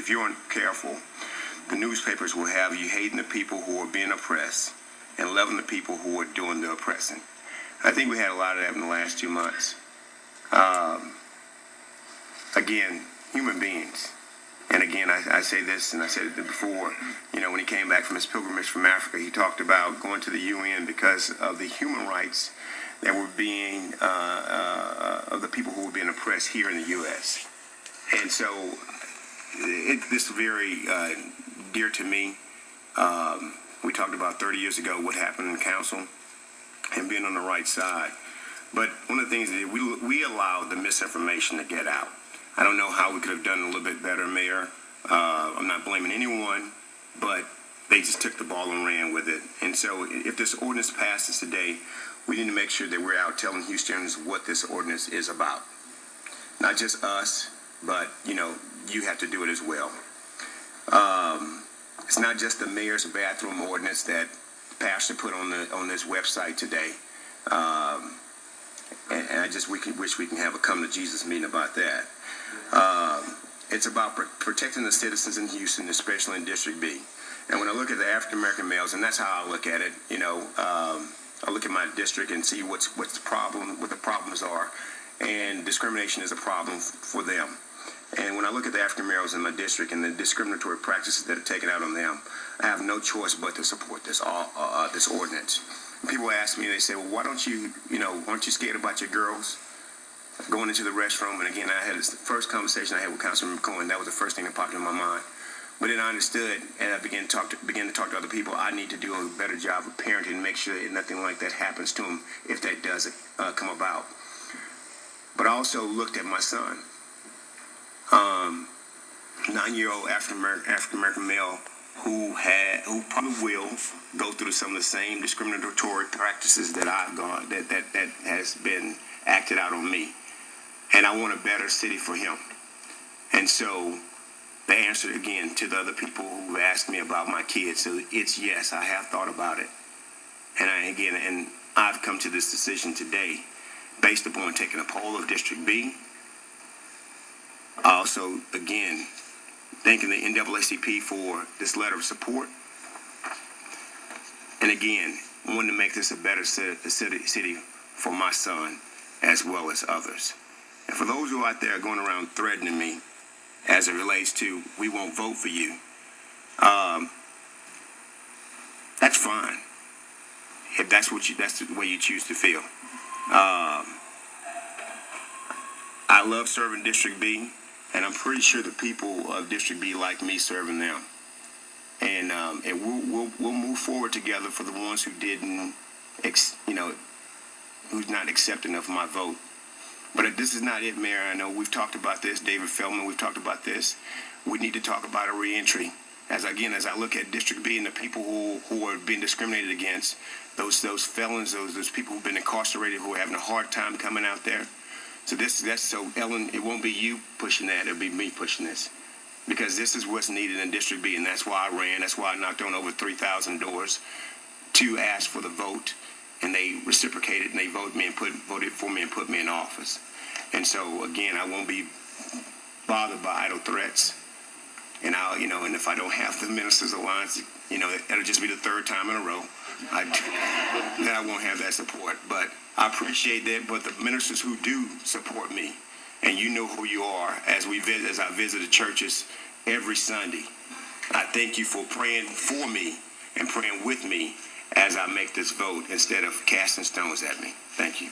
if you aren't careful, the newspapers will have you hating the people who are being oppressed and loving the people who are doing the oppressing. I think we had a lot of that in the last 2 months. Again, human beings. And again, I say this, and I said it before, when he came back from his pilgrimage from Africa, he talked about going to the UN because of the human rights that were being, of the people who were being oppressed here in the U.S. And so, this is very dear to me. We talked about 30 years ago what happened in council and being on the right side. But one of the things that we allowed the misinformation to get out. I don't know how we could have done a little bit better, Mayor. I'm not blaming anyone, but they just took the ball and ran with it. And so if this ordinance passes today, we need to make sure that we're out telling Houstonians what this ordinance is about. Not just us, but, you have to do it as well. It's not just the mayor's bathroom ordinance that the pastor put on this website today. And I just wish we can have a come to Jesus meeting about that. It's about protecting the citizens in Houston, especially in District B. And when I look at the African American males, and that's how I look at it, I look at my district and see what the problems are, and discrimination is a problem for them. And when I look at the African males in my district and the discriminatory practices that are taken out on them, I have no choice but to support this ordinance. People ask me, they say, well, why don't you, aren't you scared about your girls going into the restroom? And again, I had this first conversation I had with Councilman McCohen. That was the first thing that popped in my mind. But then I understood, and I began to talk to other people. I need to do a better job of parenting and make sure that nothing like that happens to them if that does come about. But I also looked at my son, 9-year-old African American male who probably will go through some of the same discriminatory practices that I've gone that has been acted out on me. And I want a better city for him. And so the answer again to the other people who asked me about my kids, so it's yes, I have thought about it. And I've come to this decision today based upon taking a poll of District B. Also, again, thanking the NAACP for this letter of support. And again, wanting to make this a better city for my son as well as others. And for those who are out there going around threatening me as it relates to, we won't vote for you, that's fine. If that's the way you choose to feel. I love serving District B, and I'm pretty sure the people of District B like me serving them. And we'll move forward together for the ones who didn't, who's not accepting of my vote. But this is not it, Mayor. I know we've talked about this, David Feldman, we've talked about this. We need to talk about a reentry. As I look at District B and the people who are being discriminated against, those felons, those people who've been incarcerated, who are having a hard time coming out there. So Ellen, it won't be you pushing that, it'll be me pushing this. Because this is what's needed in District B, and that's why I ran, that's why I knocked on over 3,000 doors to ask for the vote. And they reciprocated, and they voted for me and put me in office. And so again, I won't be bothered by idle threats. And and if I don't have the Ministers Alliance, it'll just be the third time in a row that I won't have that support. But I appreciate that. But the ministers who do support me, and you know who you are, as I visit the churches every Sunday, I thank you for praying for me and praying with me as I make this vote instead of casting stones at me. Thank you.